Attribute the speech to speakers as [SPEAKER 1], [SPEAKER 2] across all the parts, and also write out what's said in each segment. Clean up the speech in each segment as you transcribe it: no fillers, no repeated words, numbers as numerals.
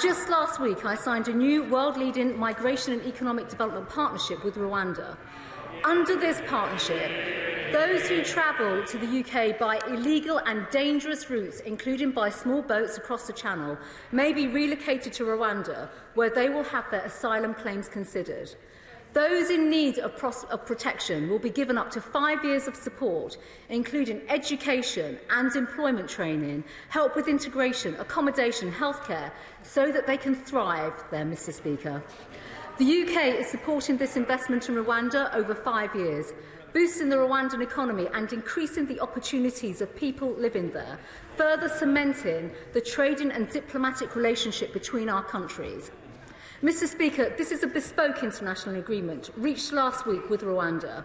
[SPEAKER 1] just last week, I signed a new world-leading migration and economic development partnership with Rwanda. Under this partnership, those who travel to the UK by illegal and dangerous routes, including by small boats across the Channel, may be relocated to Rwanda, where they will have their asylum claims considered. Those in need of protection will be given up to 5 years of support, including education and employment training, help with integration, accommodation, healthcare, so that they can thrive there, Mr. Speaker. The UK is supporting this investment in Rwanda over 5 years, boosting the Rwandan economy and increasing the opportunities of people living there, further cementing the trading and diplomatic relationship between our countries. Mr. Speaker, this is a bespoke international agreement reached last week with Rwanda.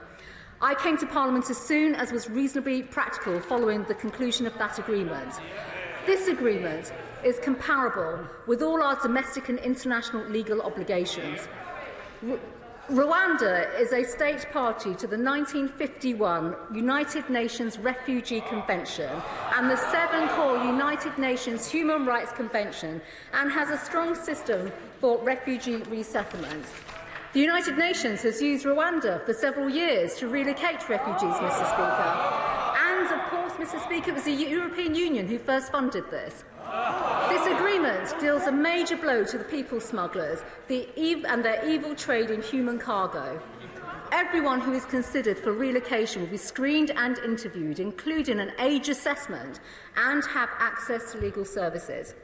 [SPEAKER 1] I came to Parliament as soon as was reasonably practical following the conclusion of that agreement. This agreement is comparable with all our domestic and international legal obligations. Rwanda is a state party to the 1951 United Nations Refugee Convention and the 7 core United Nations Human Rights Convention, and has a strong system for refugee resettlement. The United Nations has used Rwanda for several years to relocate refugees, Mr. Speaker. And, of course, Mr. Speaker, it was the European Union who first funded this. This agreement deals a major blow to the people smugglers and their evil trade in human cargo. Everyone who is considered for relocation will be screened and interviewed, including an age assessment, and have access to legal services.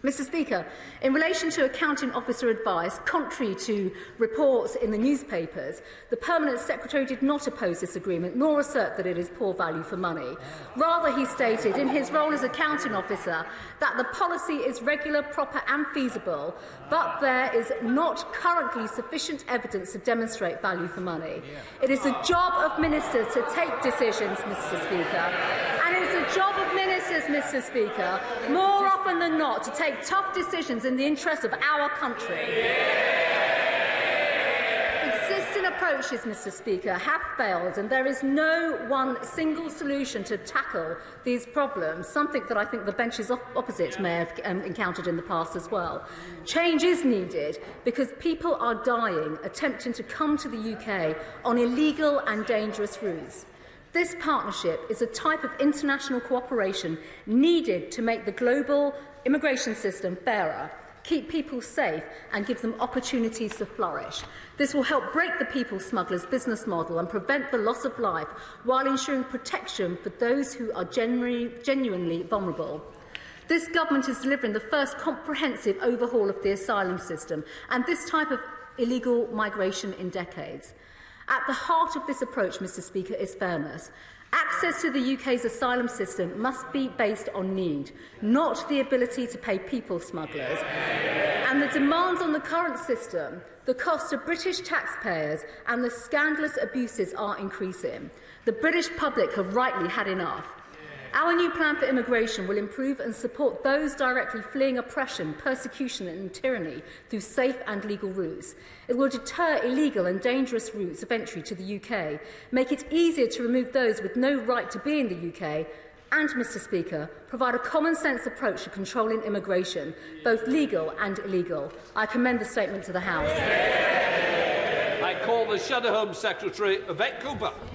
[SPEAKER 1] Mr. Speaker, in relation to accounting officer advice, contrary to reports in the newspapers, the Permanent Secretary did not oppose this agreement nor assert that it is poor value for money. Rather, he stated in his role as accounting officer that the policy is regular, proper and feasible, but there is not currently sufficient evidence to demonstrate value for money. It is the job of ministers to take decisions, Mr. Speaker, and it is the job of ministers, Mr. Speaker, more often than not, to take tough decisions in the interest of our country. Existing approaches, Mr. Speaker, have failed, and there is no one single solution to tackle these problems, something that I think the benches opposite may have encountered in the past as well. Change is needed because people are dying attempting to come to the UK on illegal and dangerous routes. This partnership is a type of international cooperation needed to make the global immigration system fairer, keep people safe and give them opportunities to flourish. This will help break the people smugglers' business model and prevent the loss of life while ensuring protection for those who are genuinely vulnerable. This government is delivering the first comprehensive overhaul of the asylum system and this type of illegal migration in decades. At the heart of this approach, Mr. Speaker, is fairness. Access to the UK's asylum system must be based on need, not the ability to pay people smugglers. And the demands on the current system, the cost of British taxpayers and the scandalous abuses are increasing. The British public have rightly had enough. Our new plan for immigration will improve and support those directly fleeing oppression, persecution and tyranny through safe and legal routes. It will deter illegal and dangerous routes of entry to the UK, make it easier to remove those with no right to be in the UK, and, Mr. Speaker, provide a common-sense approach to controlling immigration, both legal and illegal. I commend the statement to the House.
[SPEAKER 2] I call the Shadow Home Secretary, Yvette Cooper.